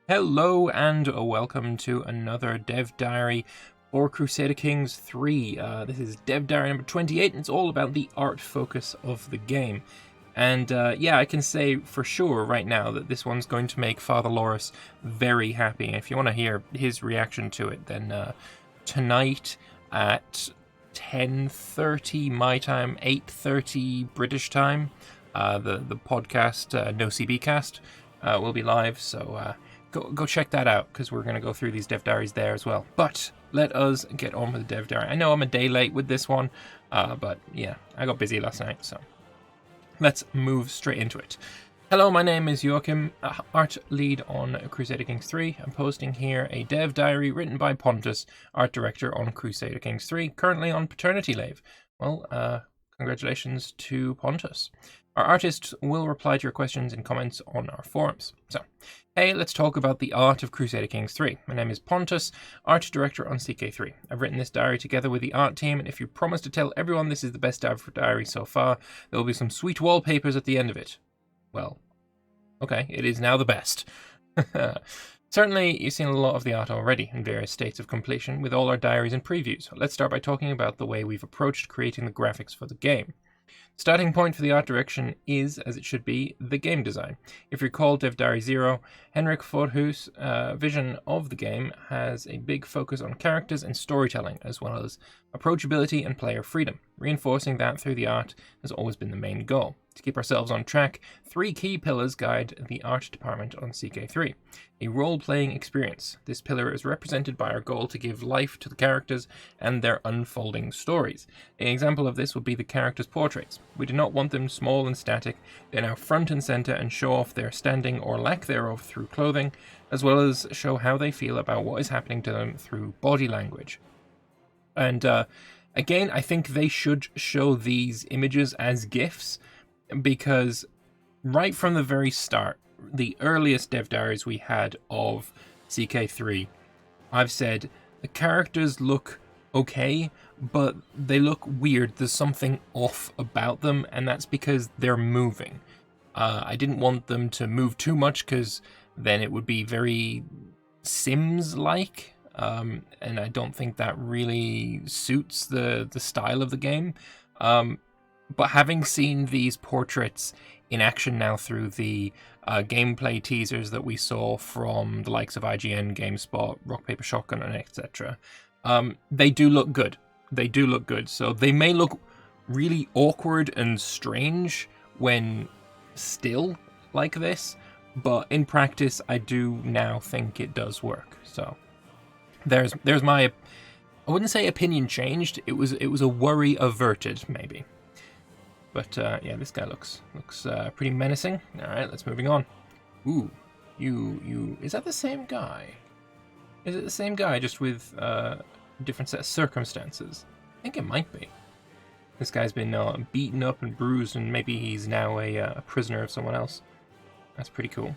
Hello and welcome to another Dev Diary for Crusader Kings 3. This is Dev Diary number 28, and it's all about the art focus of the game. And yeah, I can say for sure right now that this one's going to make Father Loris very happy. And if you want to hear his reaction to it, then tonight at 10:30 my time, 8:30 British time, the podcast No CB Cast will be live. So go check that out, because we're going to go through these dev diaries there as well. But let us get on with the dev diary. I know I'm a day late with this one, but yeah, I got busy last night, so let's move straight into it. Hello, my name is Joachim, art lead on Crusader Kings 3. I'm posting here a dev diary written by Pontus, art director on Crusader Kings 3, currently on paternity leave. Well, congratulations to Pontus. Our artist will reply to your questions and comments on our forums. So, hey, let's talk about the art of Crusader Kings 3. My name is Pontus, art director on CK3. I've written this diary together with the art team, and if you promise to tell everyone this is the best diary so far, there will be some sweet wallpapers at the end of it. Well, okay, it is now the best. Certainly, you've seen a lot of the art already in various states of completion with all our diaries and previews. Let's start by talking about the way we've approached creating the graphics for the game. Starting point for the art direction is, as it should be, the game design. If you recall Dev Diary 0, Henrik Forhu's vision of the game has a big focus on characters and storytelling, as well as approachability and player freedom. Reinforcing that through the art has always been the main goal. To keep ourselves on track, 3 key pillars guide the art department on CK3. A role-playing experience. This pillar is represented by our goal to give life to the characters and their unfolding stories. An example of this would be the characters' portraits. We do not want them small and static. They're now front and center and show off their standing or lack thereof through clothing, as well as show how they feel about what is happening to them through body language. And again, I think they should show these images as GIFs, because right from the very start, the earliest dev diaries we had of CK3, I've said the characters look okay, but they look weird. There's something off about them, and that's because they're moving. I didn't want them to move too much, because then it would be very Sims-like, and I don't think that really suits the style of the game. But having seen these portraits in action now through the gameplay teasers that we saw from the likes of IGN, GameSpot, Rock Paper Shotgun, and etc., they do look good. They do look good. So they may look really awkward and strange when still like this, but in practice, I do now think it does work. So there's my, I wouldn't say opinion changed. It was a worry averted, maybe. But yeah, this guy looks pretty menacing. All right, let's moving on. Ooh, you is that the same guy? Is it the same guy, just with a different set of circumstances? I think it might be. This guy's been beaten up and bruised, and maybe he's now a prisoner of someone else. That's pretty cool.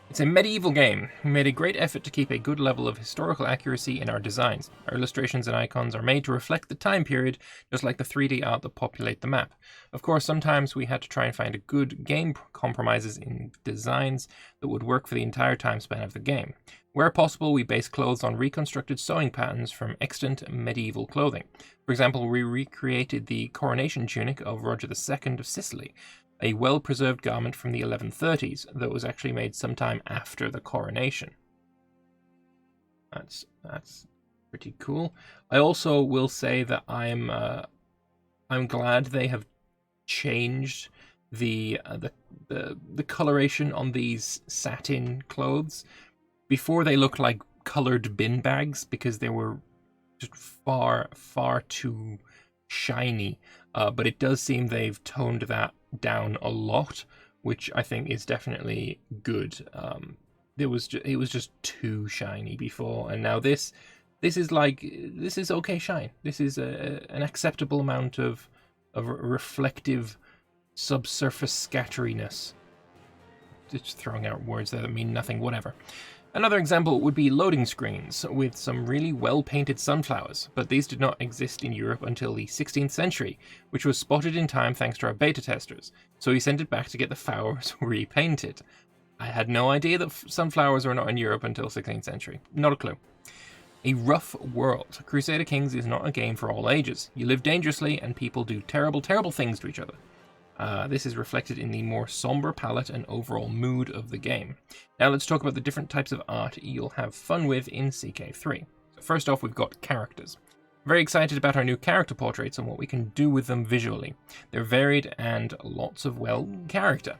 It's a medieval game. We made a great effort to keep a good level of historical accuracy in our designs. Our illustrations and icons are made to reflect the time period, just like the 3D art that populate the map. Of course, sometimes we had to try and find a good game compromises in designs that would work for the entire time span of the game. Where possible, we based clothes on reconstructed sewing patterns from extant medieval clothing. For example, we recreated the coronation tunic of Roger II of Sicily, a well-preserved garment from the 1130s that was actually made sometime after the coronation. That's pretty cool. I also will say that I'm glad they have changed the coloration on these satin clothes. Before, they looked like colored bin bags because they were just far too shiny. But it does seem they've toned that down a lot, which I think is definitely good. It was just too shiny before, and now this is okay shine. This is an acceptable amount of reflective subsurface scatteriness. Just throwing out words there that mean nothing. Whatever. Another example would be loading screens with some really well-painted sunflowers, but these did not exist in Europe until the 16th century, which was spotted in time thanks to our beta testers, so we sent it back to get the flowers repainted. I had no idea that sunflowers were not in Europe until 16th century. Not a clue. A rough world. Crusader Kings is not a game for all ages. You live dangerously and people do terrible, terrible things to each other. This is reflected in the more somber palette and overall mood of the game. Now let's talk about the different types of art you'll have fun with in CK3. So first off, we've got characters. Very excited about our new character portraits and what we can do with them visually. They're varied and lots of, well, character.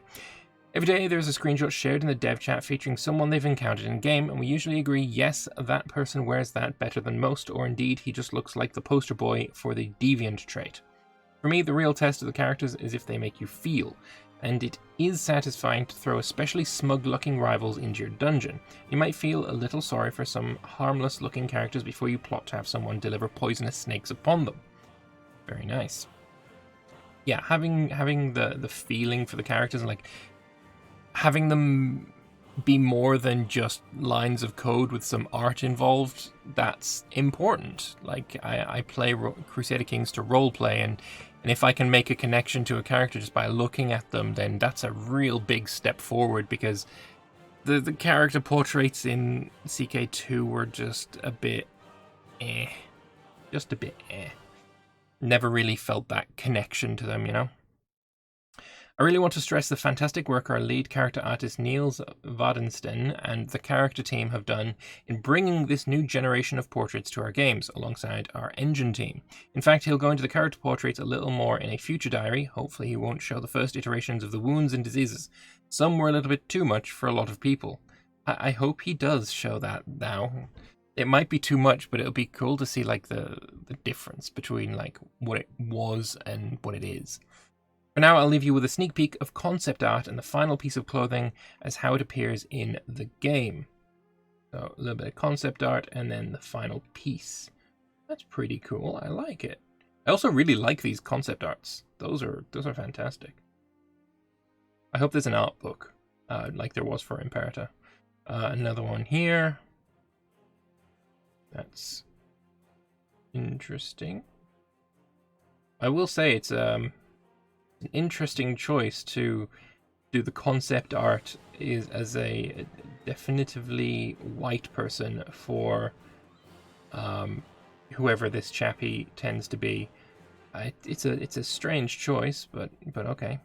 Every day there's a screenshot shared in the dev chat featuring someone they've encountered in game, and we usually agree, yes, that person wears that better than most, or indeed he just looks like the poster boy for the deviant trait. For me, the real test of the characters is if they make you feel, and it is satisfying to throw especially smug-looking rivals into your dungeon. You might feel a little sorry for some harmless-looking characters before you plot to have someone deliver poisonous snakes upon them. Very nice. Yeah, having the feeling for the characters and like having them be more than just lines of code with some art involved, that's important. Like, I play Crusader Kings to roleplay, and if I can make a connection to a character just by looking at them, then that's a real big step forward, because the character portraits in CK2 were just a bit eh. Just a bit eh. Never really felt that connection to them, you know? I really want to stress the fantastic work our lead character artist Niels Wadensten and the character team have done in bringing this new generation of portraits to our games, alongside our engine team. In fact, he'll go into the character portraits a little more in a future diary. Hopefully he won't show the first iterations of the wounds and diseases. Some were a little bit too much for a lot of people. I hope he does show that now. It might be too much, but it'll be cool to see like the difference between like what it was and what it is. For now, I'll leave you with a sneak peek of concept art and the final piece of clothing as how it appears in the game. So a little bit of concept art and then the final piece. That's pretty cool. I like it. I also really like these concept arts. Those are fantastic. I hope there's an art book, like there was for Imperator. Another one here. That's interesting. I will say it's an interesting choice to do the concept art is as a definitively white person for whoever this chappie tends to be. It's a strange choice, but okay.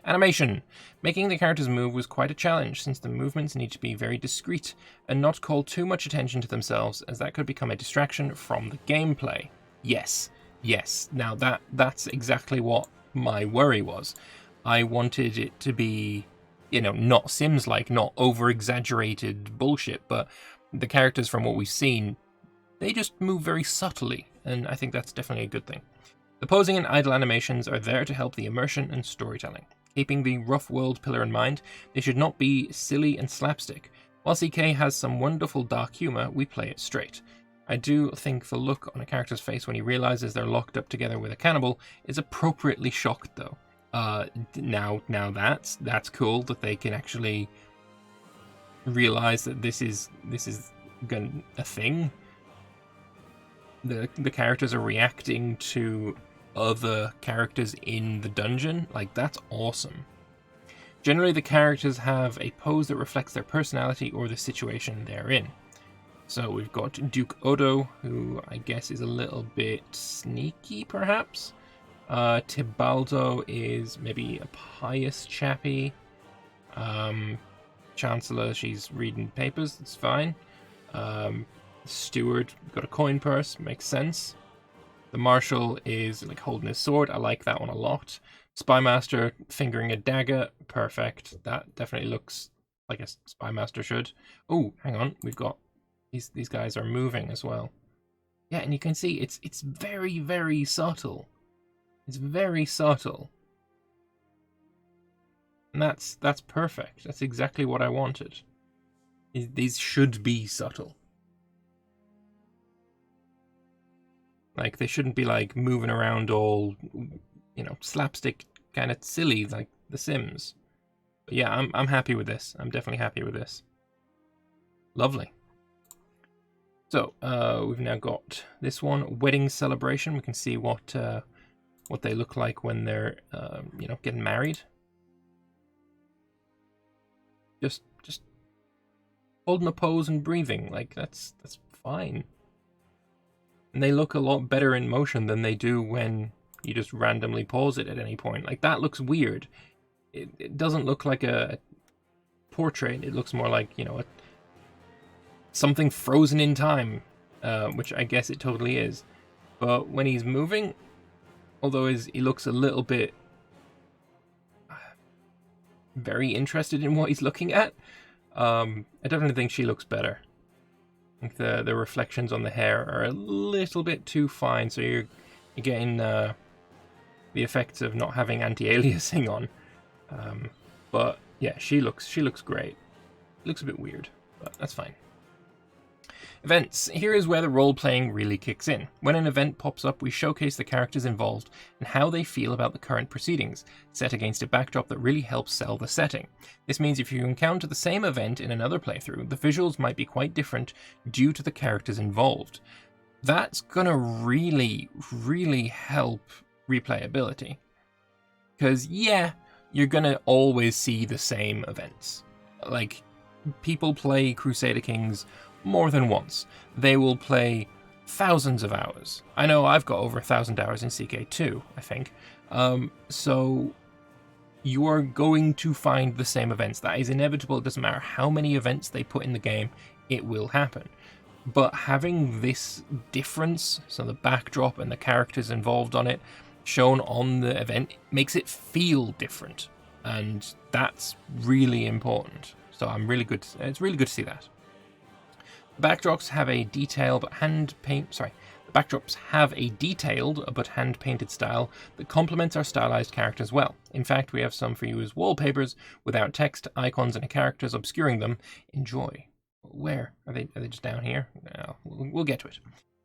Animation. Making the characters move was quite a challenge, since the movements need to be very discreet and not call too much attention to themselves, as that could become a distraction from the gameplay. Yes. Now that's exactly what my worry was. I wanted it to be, you know, not Sims-like, not over-exaggerated bullshit, but the characters from what we've seen, they just move very subtly, and I think that's definitely a good thing. The posing and idle animations are there to help the immersion and storytelling. Keeping the rough world pillar in mind, they should not be silly and slapstick. While CK has some wonderful dark humour, we play it straight. I do think the look on a character's face when he realizes they're locked up together with a cannibal is appropriately shocked, though. Now that's cool that they can actually realize that this is a thing. The characters are reacting to other characters in the dungeon. Like, that's awesome. Generally, the characters have a pose that reflects their personality or the situation they're in. So we've got Duke Odo, who I guess is a little bit sneaky, perhaps. Tibaldo is maybe a pious chappie. Chancellor, she's reading papers, it's fine. Steward, got a coin purse, makes sense. The Marshal is like holding his sword, I like that one a lot. Spymaster fingering a dagger, perfect. That definitely looks like a Spymaster should. Oh, hang on, we've got these guys are moving as well. Yeah, and you can see it's very, very subtle. It's very subtle. And that's perfect. That's exactly what I wanted. These should be subtle. Like, they shouldn't be like moving around all, you know, slapstick kind of silly like The Sims. But yeah, I'm happy with this. I'm definitely happy with this. Lovely. So, we've now got this one, Wedding Celebration. We can see what they look like when they're, you know, getting married. just holding a pose and breathing. Like, that's fine. And they look a lot better in motion than they do when you just randomly pause it at any point. Like, that looks weird. It doesn't look like a portrait. It looks more like, you know, something frozen in time, which I guess it totally is. But when he's moving, although he looks a little bit very interested in what he's looking at, I definitely think she looks better. I think the reflections on the hair are a little bit too fine, so you're getting the effects of not having anti-aliasing on. But yeah, she looks great. Looks a bit weird, but that's fine. Events. Here is where the role-playing really kicks in. When an event pops up, we showcase the characters involved and how they feel about the current proceedings, set against a backdrop that really helps sell the setting. This means if you encounter the same event in another playthrough, the visuals might be quite different due to the characters involved. That's gonna really, really help replayability. Because, yeah, you're gonna always see the same events. Like, people play Crusader Kings more than once. They will play thousands of hours. I know I've got over 1,000 hours in CK2, I think. So you are going to find the same events. That is inevitable. It doesn't matter how many events they put in the game, it will happen. But having this difference, so the backdrop and the characters involved on it, shown on the event, makes it feel different. And that's really important. So it's really good to see that. Backdrops have a detailed but hand-painted style that complements our stylized characters well. In fact, we have some for you as wallpapers without text, icons, and characters obscuring them. Enjoy. Where? Are they just down here? No, we'll get to it.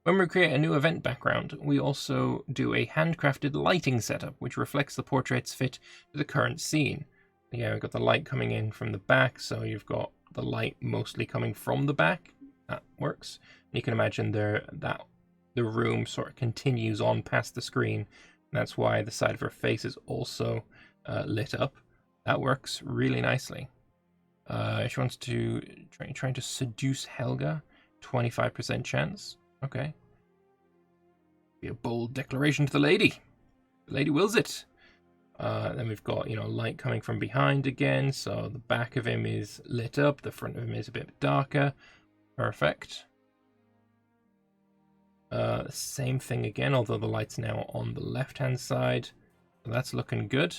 When we create a new event background, we also do a handcrafted lighting setup, which reflects the portrait's fit to the current scene. Yeah, we've got the light coming in from the back, so you've got the light mostly coming from the back. That works. And you can imagine the room sort of continues on past the screen. That's why the side of her face is also lit up. That works really nicely. She wants to trying to seduce Helga. 25% chance. Okay. Be a bold declaration to the lady. The lady wills it. Then we've got, you know, light coming from behind again. So the back of him is lit up. The front of him is a bit darker. Perfect. Same thing again, although the light's now on the left-hand side. So that's looking good.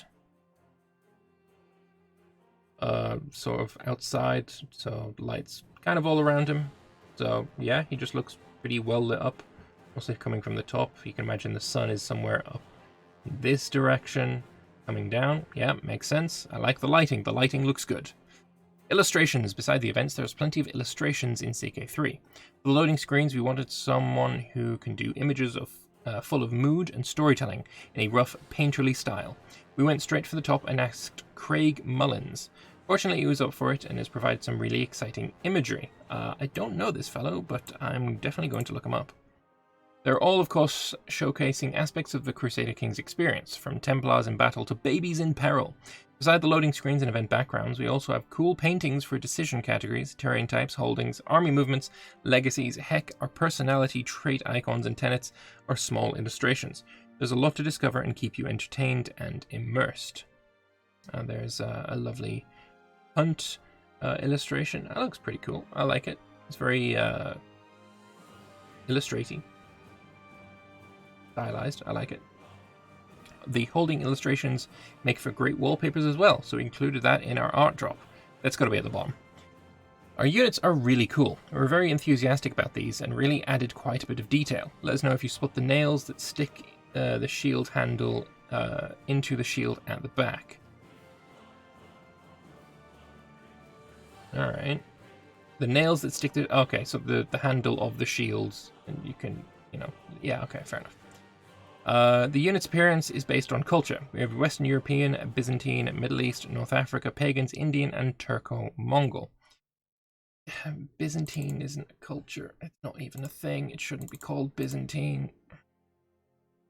Sort of outside, so light's kind of all around him. So yeah, he just looks pretty well lit up. Mostly coming from the top. You can imagine the sun is somewhere up in this direction. Coming down. Yeah, makes sense. I like the lighting. The lighting looks good. Illustrations. Beside the events, there's plenty of illustrations in CK3. For the loading screens, we wanted someone who can do images of full of mood and storytelling in a rough, painterly style. We went straight for the top and asked Craig Mullins. Fortunately, he was up for it and has provided some really exciting imagery. I don't know this fellow, but I'm definitely going to look him up. They're all, of course, showcasing aspects of the Crusader Kings experience, from Templars in battle to babies in peril. Beside the loading screens and event backgrounds, we also have cool paintings for decision categories, terrain types, holdings, army movements, legacies, heck, our personality trait icons and tenets, or small illustrations. There's a lot to discover and keep you entertained and immersed. There's a lovely hunt illustration. That looks pretty cool. I like it. It's very illustrating. Stylized. I like it. The holding illustrations make for great wallpapers as well, so we included that in our art drop. That's got to be at the bottom. Our units are really cool. We're very enthusiastic about these and really added quite a bit of detail. Let us know if you spot the nails that stick the shield handle into the shield at the back. Alright. The nails that stick to... Okay, so the handle of the shields, and you can, you know... Yeah, okay, fair enough. The unit's appearance is based on culture. We have Western European, Byzantine, Middle East, North Africa, Pagans, Indian, and Turco-Mongol. Byzantine isn't a culture. It's not even a thing. It shouldn't be called Byzantine.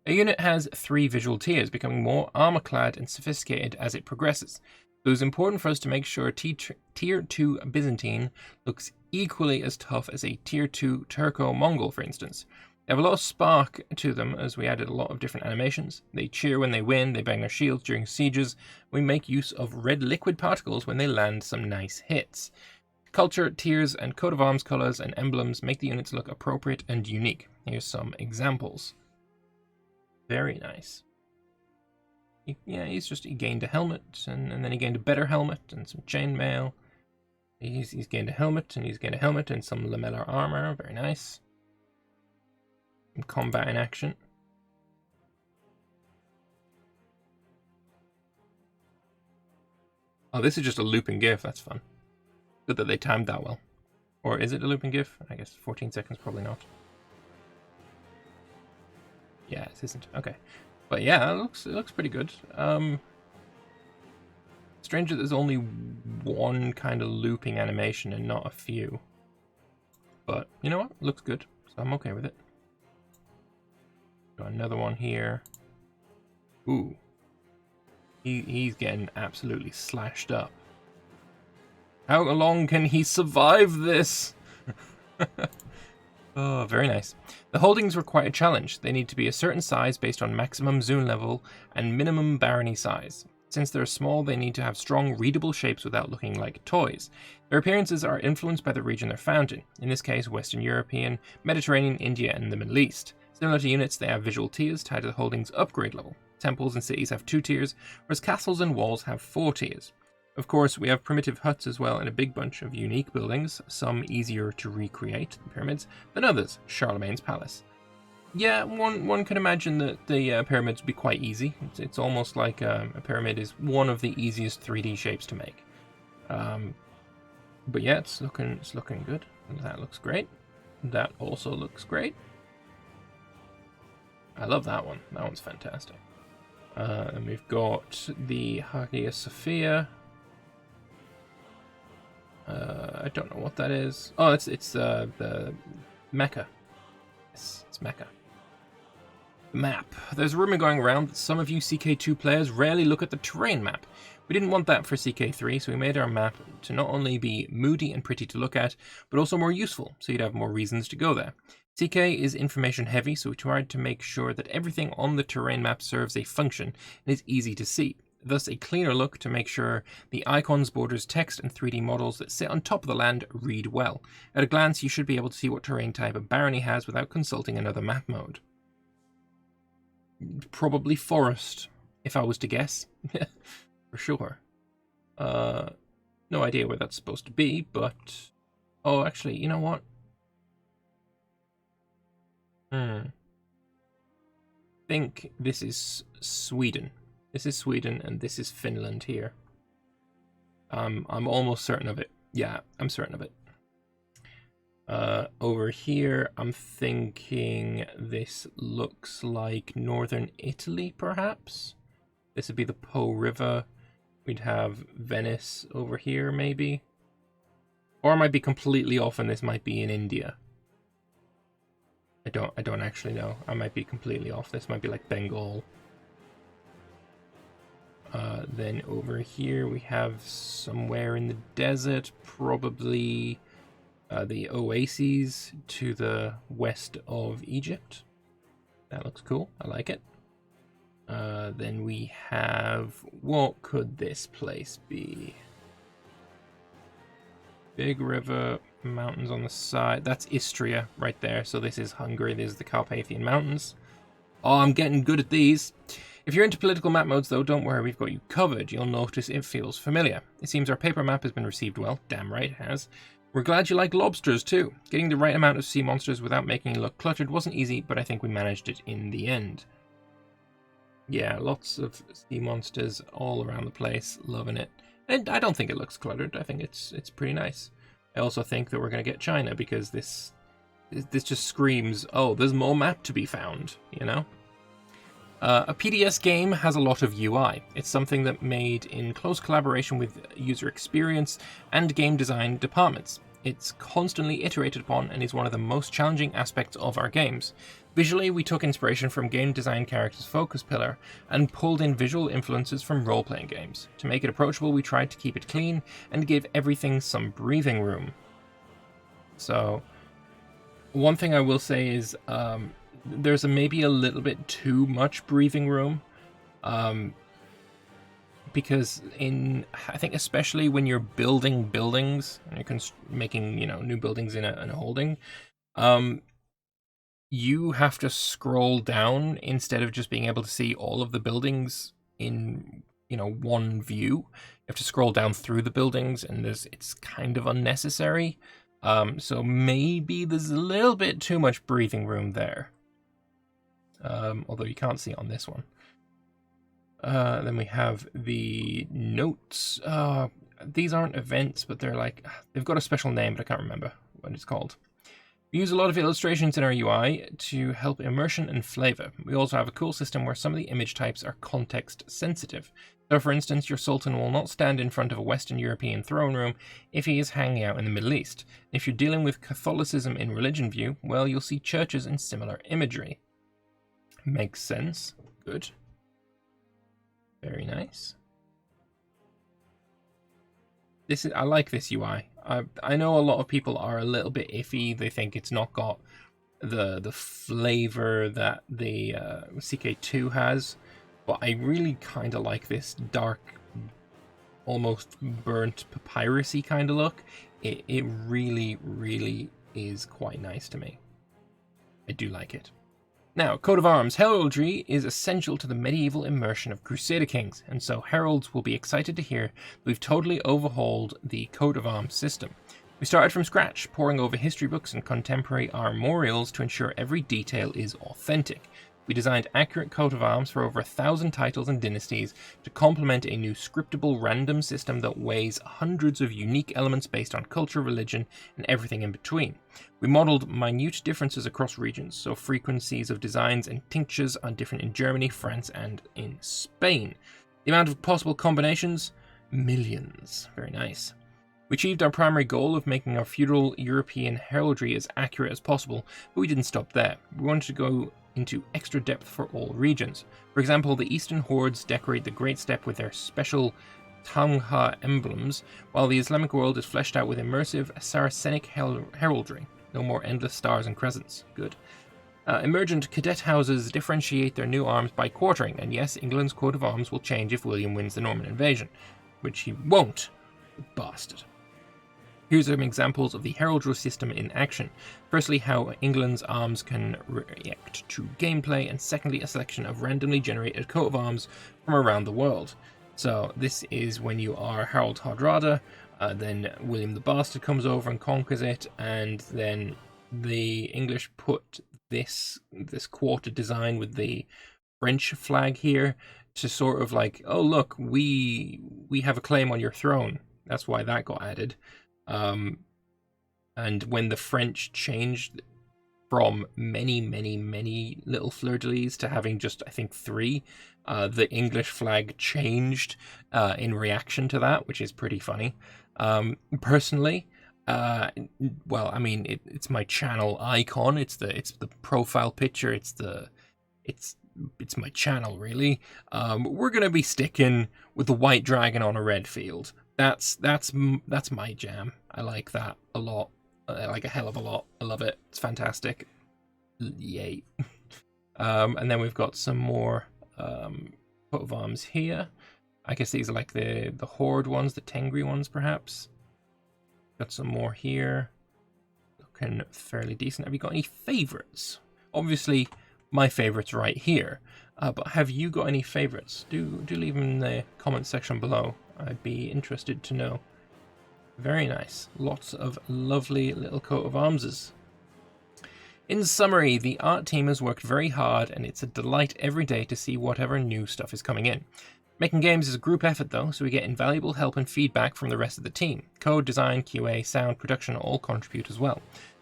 A unit has 3 visual tiers, becoming more armor-clad and sophisticated as it progresses. So it's important for us to make sure Tier 2 Byzantine looks equally as tough as a Tier 2 Turco-Mongol, for instance. They have a lot of spark to them as we added a lot of different animations. They cheer when they win, they bang their shields during sieges. We make use of red liquid particles when they land some nice hits. Culture, tiers, and coat of arms colours and emblems make the units look appropriate and unique. Here's some examples. Very nice. He gained a helmet, and then he gained a better helmet and some chainmail. He's gained a helmet, and he's gained a helmet and some lamellar armor. Very nice. Some combat in action. Oh, this is just a looping GIF. That's fun. Good that they timed that well. Or is it a looping GIF? I guess 14 seconds, probably not. Yeah, it isn't. Okay. But yeah, it looks pretty good. Strange that there's only one kind of looping animation and not a few. But you know what? It looks good, so I'm okay with it. Got another one here. Ooh. He's getting absolutely slashed up. How long can he survive this? Oh, very nice. The holdings were quite a challenge. They need to be a certain size based on maximum zoom level and minimum barony size. Since they're small, they need to have strong, readable shapes without looking like toys. Their appearances are influenced by the region they're found in this case Western European, Mediterranean, India, and the Middle East. Similar to units, they have visual tiers tied to the holdings' upgrade level. Temples and cities have 2 tiers, whereas castles and walls have 4 tiers. Of course, we have primitive huts as well and a big bunch of unique buildings, some easier to recreate, the pyramids, than others, Charlemagne's palace. Yeah, one can imagine that the pyramids would be quite easy. It's almost like a pyramid is one of the easiest 3D shapes to make. But yeah, it's looking good. That looks great. That also looks great. I love that one. That one's fantastic. And we've got the Hagia Sophia. I don't know what that is. Oh, it's the Mecca. Yes, it's Mecca. Map. There's a rumor going around that some of you CK2 players rarely look at the terrain map. We didn't want that for CK3, so we made our map to not only be moody and pretty to look at, but also more useful, so you'd have more reasons to go there. CK is information heavy, so we tried to make sure that everything on the terrain map serves a function and is easy to see. Thus, a cleaner look to make sure the icons, borders, text, and 3D models that sit on top of the land read well. At a glance, you should be able to see what terrain type a barony has without consulting another map mode. Probably forest, if I was to guess. For sure. No idea where that's supposed to be, but... Oh, actually, you know what? I think this is Sweden. This is Sweden, and this is Finland here. I'm almost certain of it. Yeah, I'm certain of it. Over here, I'm thinking this looks like northern Italy, perhaps? This would be the Po River. We'd have Venice over here, maybe? Or I might be completely off, and this might be in India. I don't actually know. I might be completely off. This might be like Bengal. Then over here we have somewhere in the desert, probably the oases to the west of Egypt. That looks cool. I like it. Then we have... What could this place be? Big river, mountains on the side. That's Istria right there. So this is Hungary. This is the Carpathian Mountains. Oh, I'm getting good at these. If you're into political map modes, though, don't worry, we've got you covered. You'll notice it feels familiar. It seems our paper map has been received well. Damn right it has. We're glad you like lobsters, too. Getting the right amount of sea monsters without making it look cluttered wasn't easy, but I think we managed it in the end. Yeah, lots of sea monsters all around the place. Loving it. And I don't think it looks cluttered. I think it's pretty nice. I also think that we're going to get China, because this just screams, oh, there's more map to be found, you know? A PDS game has a lot of UI. It's something that made in close collaboration with user experience and game design departments. It's constantly iterated upon and is one of the most challenging aspects of our games. Visually, we took inspiration from game design characters' focus pillar and pulled in visual influences from role-playing games. To make it approachable, we tried to keep it clean and give everything some breathing room. So, one thing I will say is there's maybe a little bit too much breathing room. Because I think especially when you're building buildings and you're making, new buildings in a holding, you have to scroll down instead of just being able to see all of the buildings in, one view. You have to scroll down through the buildings, and it's kind of unnecessary. So maybe there's a little bit too much breathing room there. Although you can't see it on this one. Then we have the notes. These aren't events, but they've got a special name, but I can't remember what it's called. We use a lot of illustrations in our UI to help immersion and flavor. We also have a cool system where some of the image types are context sensitive. So for instance, your Sultan will not stand in front of a Western European throne room if he is hanging out in the Middle East. If you're dealing with Catholicism in religion view, well, you'll see churches and similar imagery. Makes sense. Good. Very nice. I like this UI. I know a lot of people are a little bit iffy. They think it's not got the flavor that the CK2 has, but I really kind of like this dark, almost burnt papyrusy kind of look. It really, really is quite nice to me. I do like it. Now, coat of arms. Heraldry is essential to the medieval immersion of Crusader Kings, and so heralds will be excited to hear that we've totally overhauled the coat of arms system. We started from scratch, poring over history books and contemporary armorials to ensure every detail is authentic. We designed accurate coat of arms for over 1,000 titles and dynasties to complement a new scriptable random system that weighs hundreds of unique elements based on culture, religion, and everything in between. We modeled minute differences across regions, so frequencies of designs and tinctures are different in Germany, France, and in Spain. The amount of possible combinations? Millions. Very nice. We achieved our primary goal of making our feudal European heraldry as accurate as possible, but we didn't stop there. We wanted to go into extra depth for all regions. For example, the Eastern hordes decorate the Great Steppe with their special Tamha emblems, while the Islamic world is fleshed out with immersive Saracenic heraldry. No more endless stars and crescents. Good. Emergent cadet houses differentiate their new arms by quartering, and yes, England's coat of arms will change if William wins the Norman invasion. Which he won't. The bastard. Here's some examples of the heraldry system in action. Firstly, how England's arms can react to gameplay, and secondly, a selection of randomly generated coat of arms from around the world. So this is when you are Harold Hardrada, then William the Bastard comes over and conquers it, and then the English put this quarter design with the French flag here to sort of like, oh look, we have a claim on your throne. That's why that got added. And when the French changed from many little fleur-de-lis to having just, I think, 3, the English flag changed in reaction to that, which is pretty funny. Personally, well, I mean, it's my channel icon. It's the profile picture. It's my channel, really. We're gonna be sticking with the white dragon on a red field. That's my jam. I like that a lot. I like a hell of a lot. I love it. It's fantastic. Yay. And then we've got some more coat of arms here. I guess these are like the Horde ones, the Tengri ones, perhaps. Got some more here. Looking fairly decent. Have you got any favorites? Obviously, my favorite's right here. But have you got any favorites? Do leave them in the comment section below. I'd be interested to know. Very nice. Lots of lovely little coat of armses. In summary, the art team has worked very hard, and it's a delight every day to see whatever new stuff is coming in. Making games is a group effort though, so we get invaluable help and feedback from the rest of the team. Code, design, QA, sound, production all contribute as well.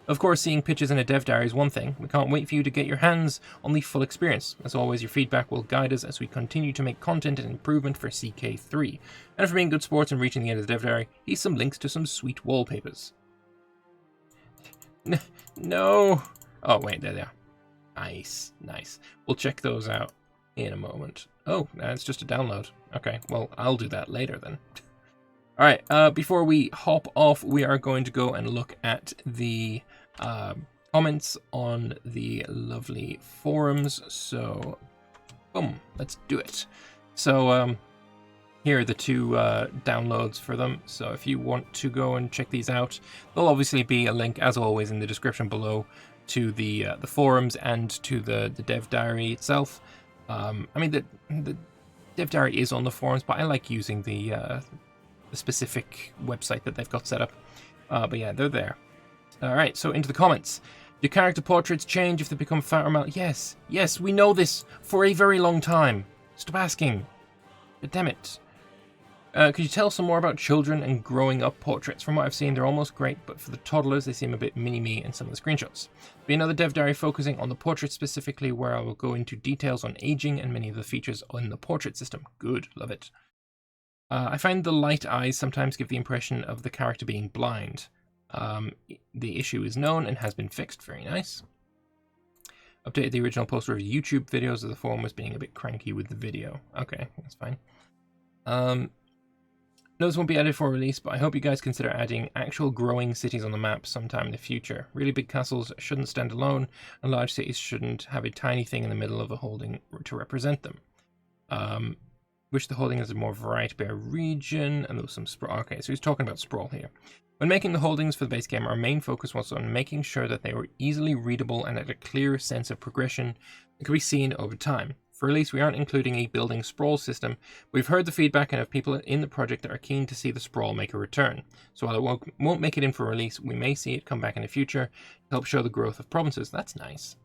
Of course, seeing pictures in a dev diary is one thing. We can't wait for you to get your hands on the full experience. As always, your feedback will guide us as we continue to make content and improvement for CK3. And for being good sports and reaching the end of the dev diary, here's some links to some sweet wallpapers. No! Oh, wait, there they are. Nice, nice. We'll check those out in a moment. Oh, it's just a download. Okay, well, I'll do that later then. Alright, before we hop off, we are going to go and look at the comments on the lovely forums. So, boom, let's do it. So, here are the two downloads for them. So if you want to go and check these out, there'll obviously be a link, as always, in the description below to the forums and to the dev diary itself. I mean, the dev diary is on the forums, but I like using the specific website that they've got set up. But yeah, they're there. All right, so into the comments. Do character portraits change if they become fat or mal? Yes, yes, we know this for a very long time. Stop asking. But damn it. Could you tell some more about children and growing up portraits? From what I've seen, they're almost great, but for the toddlers, they seem a bit mini-me in some of the screenshots. There'll be another dev diary focusing on the portrait specifically, where I will go into details on aging and many of the features in the portrait system. Good, love it. I find the light eyes sometimes give the impression of the character being blind. The issue is known and has been fixed. Very nice. Updated the original poster of YouTube videos as the forum was being a bit cranky with the video. Okay, that's fine. No, this won't be added for release, but I hope you guys consider adding actual growing cities on the map sometime in the future. Really big castles shouldn't stand alone, and large cities shouldn't have a tiny thing in the middle of a holding to represent them. Wish the holding has a more variety by region, and there was some sprawl. Okay, so he's talking about sprawl here. When making the holdings for the base game, our main focus was on making sure that they were easily readable and had a clear sense of progression that could be seen over time. For release, we aren't including a building sprawl system. We've heard the feedback and have people in the project that are keen to see the sprawl make a return. So while it won't make it in for release, we may see it come back in the future to help show the growth of provinces. That's nice.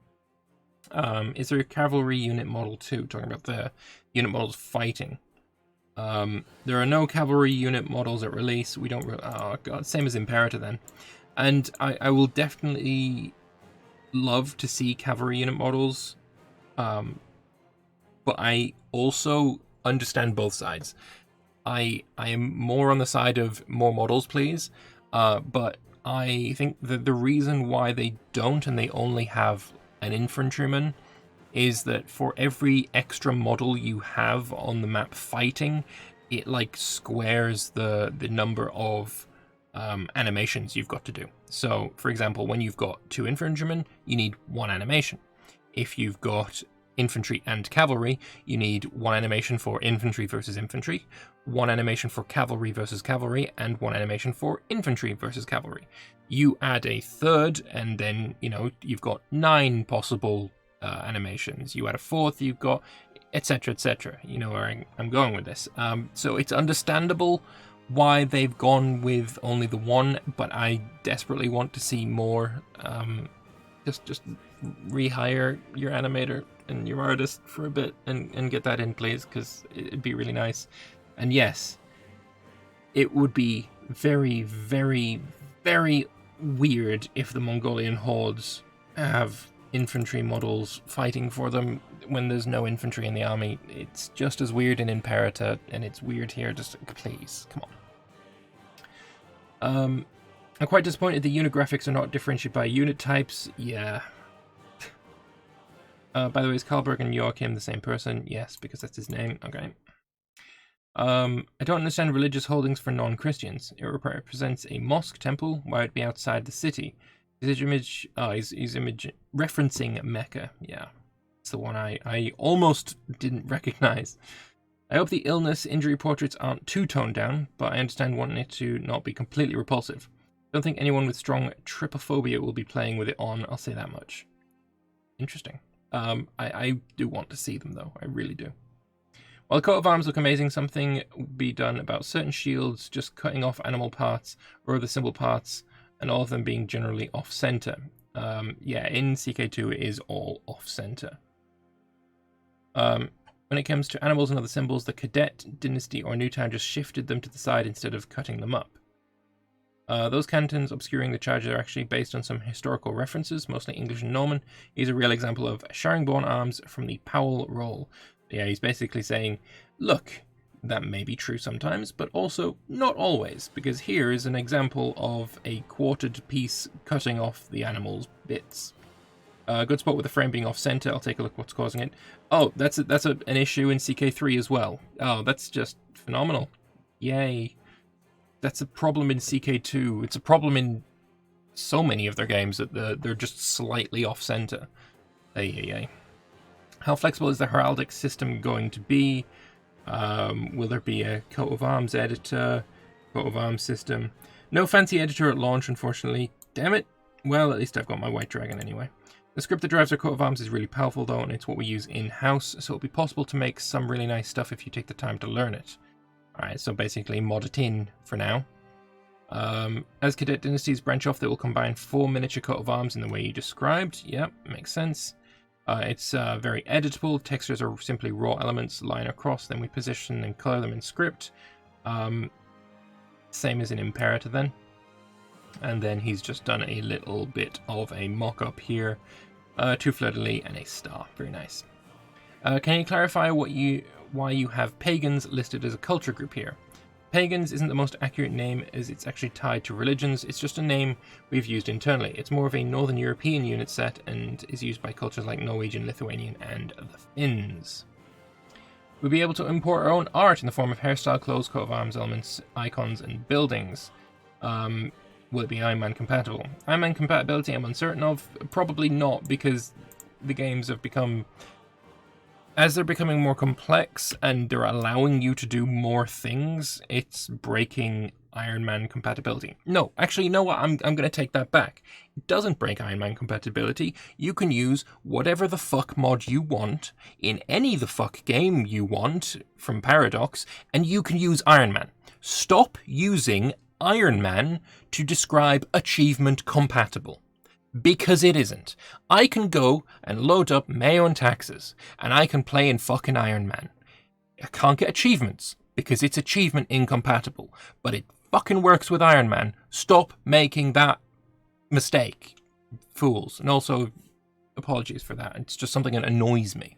Is there a cavalry unit model too? Talking about the unit models fighting. There are no cavalry unit models at release. We don't. Oh god, same as Imperator then. And I will definitely love to see cavalry unit models. But I also understand both sides. I am more on the side of more models, please. But I think that the reason why they don't and they only have an infantryman is that for every extra model you have on the map fighting, it like squares the number of animations you've got to do. So, for example, when you've got 2 infantrymen, you need 1 animation. If you've got infantry and cavalry, you need 1 animation for infantry versus infantry, 1 animation for cavalry versus cavalry, and 1 animation for infantry versus cavalry. You add a third, and then, you know, you've got 9 possible animations. You add a 4th, you've got etc, etc. You know where I'm going with this. So it's understandable why they've gone with only the 1, but I desperately want to see more. Just rehire your animator and your artist for a bit and get that in, please, because it'd be really nice. And yes, it would be very, very, very weird if the Mongolian hordes have infantry models fighting for them when there's no infantry in the army. It's just as weird in Imperator, and it's weird here. Just please, come on. I'm quite disappointed the unit graphics are not differentiated by unit types. Yeah. By the way, is Karlberg and Joachim the same person? Yes, because that's his name. Okay. I don't understand religious holdings for non-Christians. It represents a mosque temple. Why would it be outside the city? Is his image... Oh, he's image referencing Mecca. Yeah. It's the one I almost didn't recognize. I hope the illness injury portraits aren't too toned down, but I understand wanting it to not be completely repulsive. Don't think anyone with strong trypophobia will be playing with it on, I'll say that much. Interesting. I do want to see them, though. I really do. While the coat of arms look amazing, something be done about certain shields just cutting off animal parts or other symbol parts, and all of them being generally off-center. Yeah, in CK2 it is all off-center. When it comes to animals and other symbols, the Cadet, Dynasty, or Newtown just shifted them to the side instead of cutting them up. Those cantons obscuring the charges are actually based on some historical references, mostly English and Norman. He's a real example of Sharingborn arms from the Powell roll. Yeah, he's basically saying, look, That may be true sometimes, but also not always, because here is an example of a quartered piece cutting off the animal's bits. Good spot with the frame being off center. I'll take a look what's causing it. Oh, that's an issue in CK3 as well. Oh, that's just phenomenal. Yay. That's a problem in CK2. It's a problem in so many of their games that they're just slightly off center. Ay. How flexible is the heraldic system going to be? Will there be a coat of arms editor? Coat of arms system? No fancy editor at launch, unfortunately. Damn it. Well, at least I've got my white dragon anyway. The script that drives our coat of arms is really powerful though, and it's what we use in-house, so it'll be possible to make some really nice stuff if you take the time to learn it. Alright, so basically mod it in for now. As Cadet Dynasties branch off, they will combine 4 miniature coat of arms in the way you described. Yep, makes sense. It's very editable. Textures are simply raw elements, line across, then we position and color them in script. Same as in Imperator then. And then he's just done a little bit of a mock-up here. 2 fleur-de-lis and a star. Very nice. Can you clarify why you have pagans listed as a culture group here? Pagans isn't the most accurate name as it's actually tied to religions. It's just a name we've used internally. It's more of a Northern European unit set and is used by cultures like Norwegian, Lithuanian, and the Finns. We'll be able to import our own art in the form of hairstyle, clothes, coat of arms, elements, icons, and buildings. Will it be Iron Man compatible? Iron Man compatibility I'm uncertain of. Probably not, because the games have become... As they're becoming more complex and they're allowing you to do more things, it's breaking Iron Man compatibility. No, actually, you know what? I'm going to take that back. It doesn't break Iron Man compatibility. You can use whatever the fuck mod you want in any the fuck game you want from Paradox, and you can use Iron Man. Stop using Iron Man to describe achievement compatible. Because it isn't. I can go and load up Mayo and Taxes, and I can play in fucking Iron Man. I can't get achievements, because it's achievement incompatible. But it fucking works with Iron Man. Stop making that mistake, fools. And also, apologies for that. It's just something that annoys me.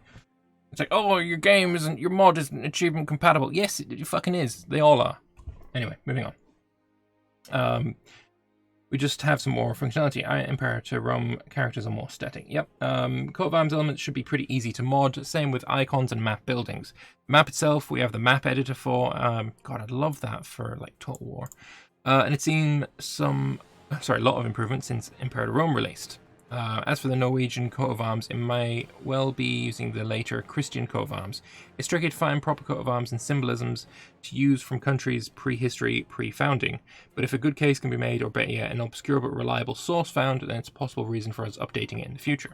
It's like, oh, your mod isn't achievement compatible. Yes, it fucking is. They all are. Anyway, moving on. We just have some more functionality. Imperator Rome characters are more static. Yep. Coat of arms elements should be pretty easy to mod. Same with icons and map buildings. Map itself, we have the map editor for. God, I'd love that for like Total War. And it's seen a lot of improvements since Imperator Rome released. As for the Norwegian coat of arms, it may well be using the later Christian coat of arms. It's tricky to find proper coat of arms and symbolisms to use from countries pre-history, pre-founding, but if a good case can be made, or better yet, an obscure but reliable source found, then it's a possible reason for us updating it in the future.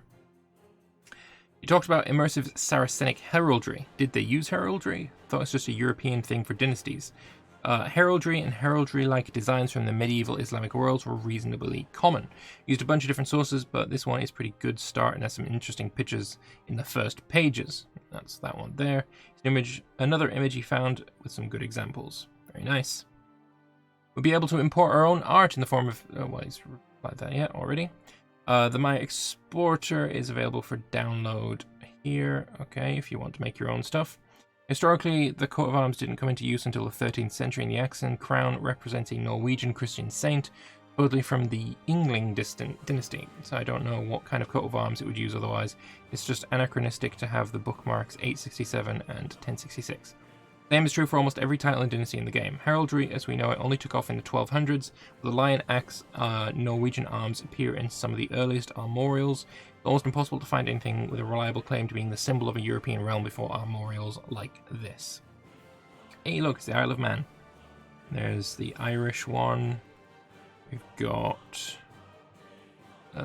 You talked about immersive Saracenic heraldry. Did they use heraldry? I thought it was just a European thing for dynasties. Heraldry and heraldry-like designs from the medieval Islamic worlds were reasonably common. Used a bunch of different sources, but this one is a pretty good start and has some interesting pictures in the first pages. That's that one there. Another image he found with some good examples. Very nice. We'll be able to import our own art in the form of... Oh, well, he's replied that yet already. The My Exporter is available for download here. Okay, if you want to make your own stuff. Historically, the coat of arms didn't come into use until the 13th century, and the Axon crown represents a Norwegian Christian saint, supposedly from the Yngling dynasty. So I don't know what kind of coat of arms it would use otherwise. It's just anachronistic to have the bookmarks 867 and 1066. Same is true for almost every title and dynasty in the game. Heraldry, as we know it, only took off in the 1200s. The lion, axe, Norwegian arms appear in some of the earliest armorials. It's almost impossible to find anything with a reliable claim to being the symbol of a European realm before armorials like this. Hey, look, it's the Isle of Man. There's the Irish one. We've got...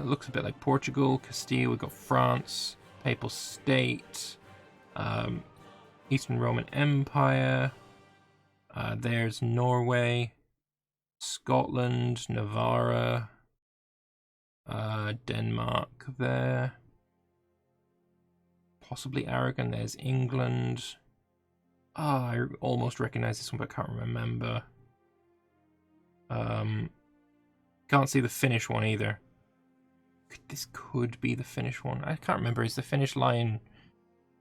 looks a bit like Portugal, Castile. We've got France, Papal State, Eastern Roman Empire. There's Norway, Scotland, Navarra, Denmark there. Possibly Aragon. There's England. I almost recognize this one, but I can't remember. Can't see the Finnish one either. This could be the Finnish one. I can't remember. Is the Finnish lion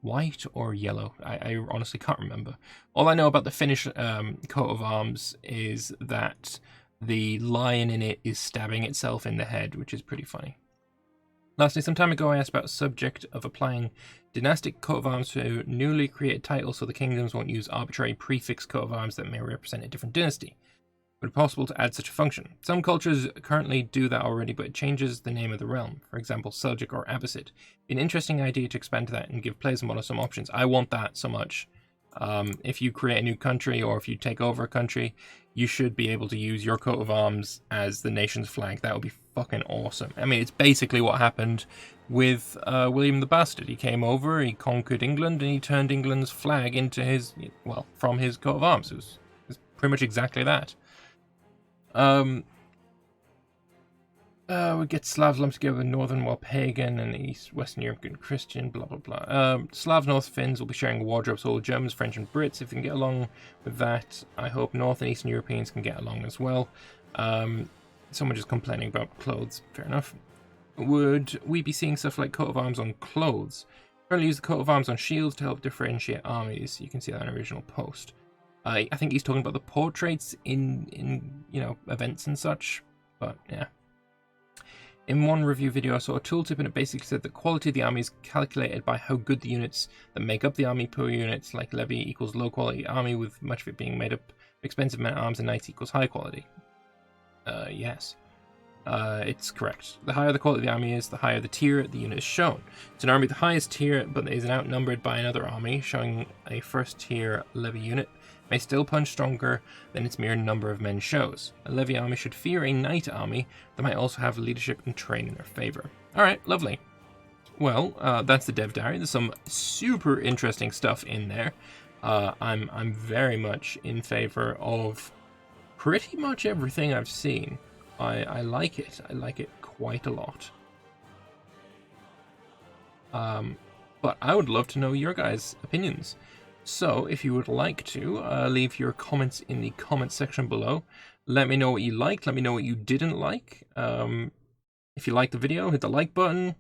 white or yellow. I honestly can't remember. All I know about the Finnish coat of arms is that the lion in it is stabbing itself in the head, which is pretty funny. Lastly, some time ago I asked about the subject of applying dynastic coat of arms to newly created titles so the kingdoms won't use arbitrary prefix coat of arms that may represent a different dynasty. Would it be possible to add such a function? Some cultures currently do that already, but it changes the name of the realm. For example, Seljuk or Abbasid. An interesting idea to expand to that and give players some options. I want that so much. If you create a new country or if you take over a country, you should be able to use your coat of arms as the nation's flag. That would be fucking awesome. I mean, it's basically what happened with William the Bastard. He came over, he conquered England, and he turned England's flag into his, well, from his coat of arms. It was pretty much exactly that. We get Slavs lumped together with Northern while pagan and East Western European Christian, blah blah blah. Slavs, North Finns will be sharing wardrobes, all Germans, French and Brits. If they can get along with that, I hope North and Eastern Europeans can get along as well. Someone just complaining about clothes, fair enough. Would we be seeing stuff like coat of arms on clothes? Currently use the coat of arms on shields to help differentiate armies. You can see that in an original post. I think he's talking about the portraits in events and such, but yeah. In one review video, I saw a tooltip and it basically said the quality of the army is calculated by how good the units that make up the army. Poor units like levy equals low quality army, with much of it being made up of expensive men at arms, and knights equals high quality. Yes. It's correct. The higher the quality of the army is, the higher the tier the unit is shown. It's an army with the highest tier, but is outnumbered by another army, showing a first tier levy unit may still punch stronger than its mere number of men shows. A levy army should fear a knight army that might also have leadership and train in their favor. Alright, lovely. Well, that's the dev diary. There's some super interesting stuff in there. I'm very much in favor of pretty much everything I've seen. I like it. I like it quite a lot. But I would love to know your guys' opinions. So, if you would like to, leave your comments in the comment section below. Let me know what you liked, let me know what you didn't like. If you liked the video, hit the like button,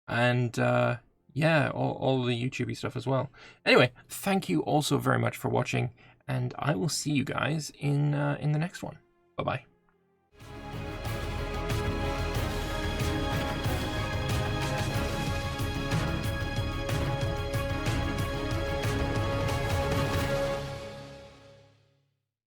and yeah, all the YouTubey stuff as well. Anyway, thank you also very much for watching, and I will see you guys in the next one. Bye-bye.